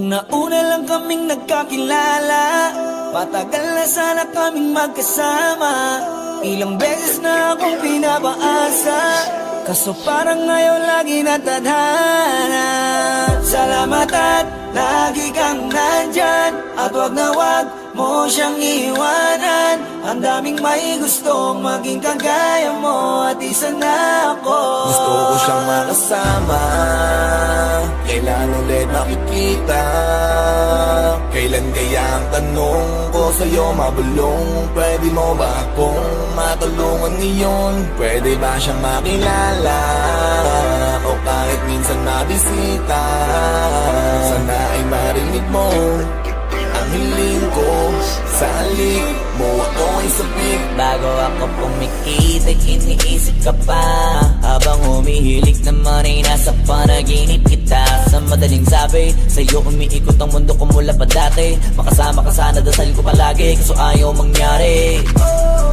Kung nauna lang kaming nagkakilala, matagal na sana kaming magkasama. Ilang beses na akong pinapaasa, kaso parang ngayon lagi natadhana. Salamat at lagi kang nandyan, at wag na wag mo siyang iwanan. Ang daming may gustong maging kagaya mo, at isa na ako. Gusto ko siyang makasama, kailan ulit makikita? Kailan kaya ang tanong ko sa'yo mabulong? Pwede mo ba akong matulungan ngayon? Pwede ba siyang makilala? O kahit minsan mabisita? Sana ay marinig mo ang hiling ko. Sa halik mo ako ay sabik. Bago ako pumikit ay iniisip ka pa, habang humihilik naman ay nasa panaginip kita. Sa madaling sabi, sa'yo umiikot ang mundo ko mula pa dati. Makasama ka sana, dasal ko palagi, kaso ayaw mangyari.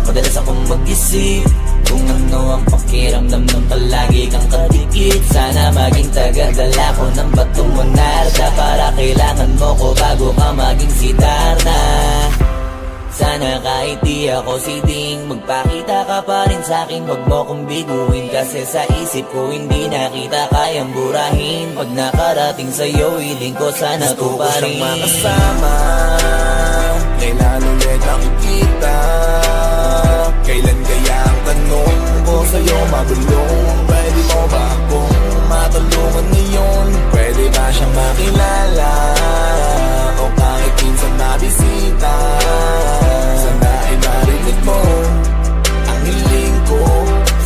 Madalas akong mag-isip kung ano ang pakiramdam ng palagi kang kadikit. Sana maging tagadala ko ng batong monarda, para kailangan mo ko bago ka maging sitar na. Sana kahit di ako siting, magpakita ka pa rin sa'kin, wag mo kong biguin. Kasi sa isip ko hindi na kita kayang burahin. Pag nakarating sa'yo, hiling ko sana Gusto ko tuparin. siyang makasama, kailan ulit makikita? Kailan kaya ang tanong ko sa'yo mabulong? Pwede mo ba akong matulungan ngayon? Pwede ba siyang makilala? O kahit minsan mabisita? Sana ay marinig mo ang hiling ko.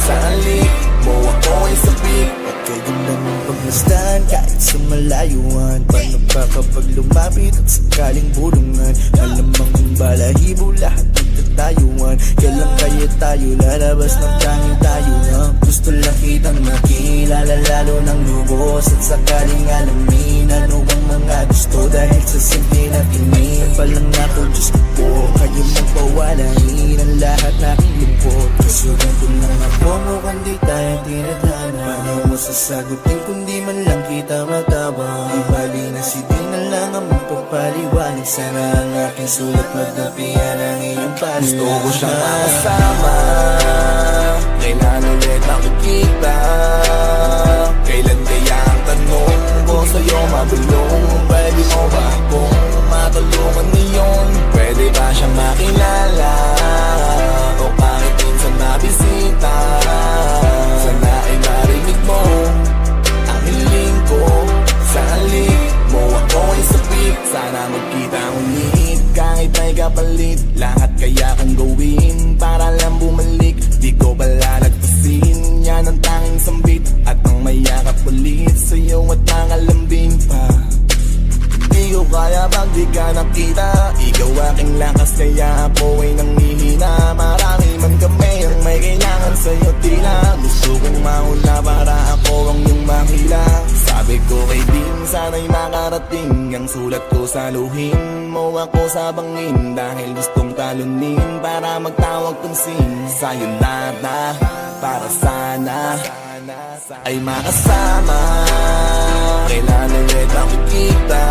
Sa halik mo ako ay sabik. Pagkaganda ng pagmasdan kahit sa malayuan. Paano pa kapag lumapit at sakaling bulungan? Malamang ang balahibo lahat nagtatayuan. Kailan kaya tayo lalabas ng tanging tayo na? Gusto lang kitang makilala, lalo ng lubos, at sakaling alamin ano ang mga gusto. Dahil sa simple na tingin pa lang ako, Diyos ko po, kayo magpawalain ang lahat na aking lungkot. Kasi ganito lang ako, mukhang di tayo tinadhana. Paano mo sasagutin kung di man lang kita matawag? Di bali na si di na lang ang magpapaliwanag. Sana ang aking sulat magdapian ang iyong pala. Gusto ko siyang makasama, kailan ulit makikita? Kailan kaya ang tanong ko sa'yo mabulong? Pwede mo ba akong matulungan ngayon? Pwede ba siyang makilala? O kahit minsan mabisita? Sana ay marinig mo ang hiling ko. Sa halik mo ako ay sabik. Sana magkita ulit kahit may kapalit. Lahat kaya kong gawin para lang bumalik. Di ko balalagpasin, yan ang tanging sambit. At ang mayakap ulit sa'yo at nangalambing pa. Di ko kaya pag di ka nakita. Ikaw aking lakas kaya ako ay nanghihina. Marami man kami ang may kailangan sa'yo tila. Gusto kong mauna para ako ang iyong mahila. Sabi ko kay Din, sana'y makarating ang sulat ko saluhin mo ako sa bangin. Dahil gustong talunin para magtawag pansin. Sa'yo lahat na para sana ay makasama. Kailan ulit makikita?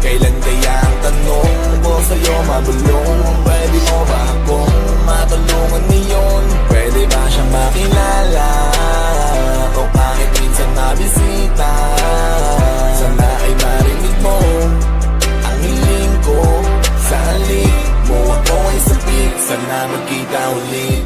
Kailan kaya ang tanong ko sa'yo mabulong? Pwede mo ba akong matulungan ngayon? Pwede ba siyang makilala? O kahit minsan mabisita? Sana ay marinig mo ang hiling ko. Sa halik mo ako ay sabik. Sana magkita ulit.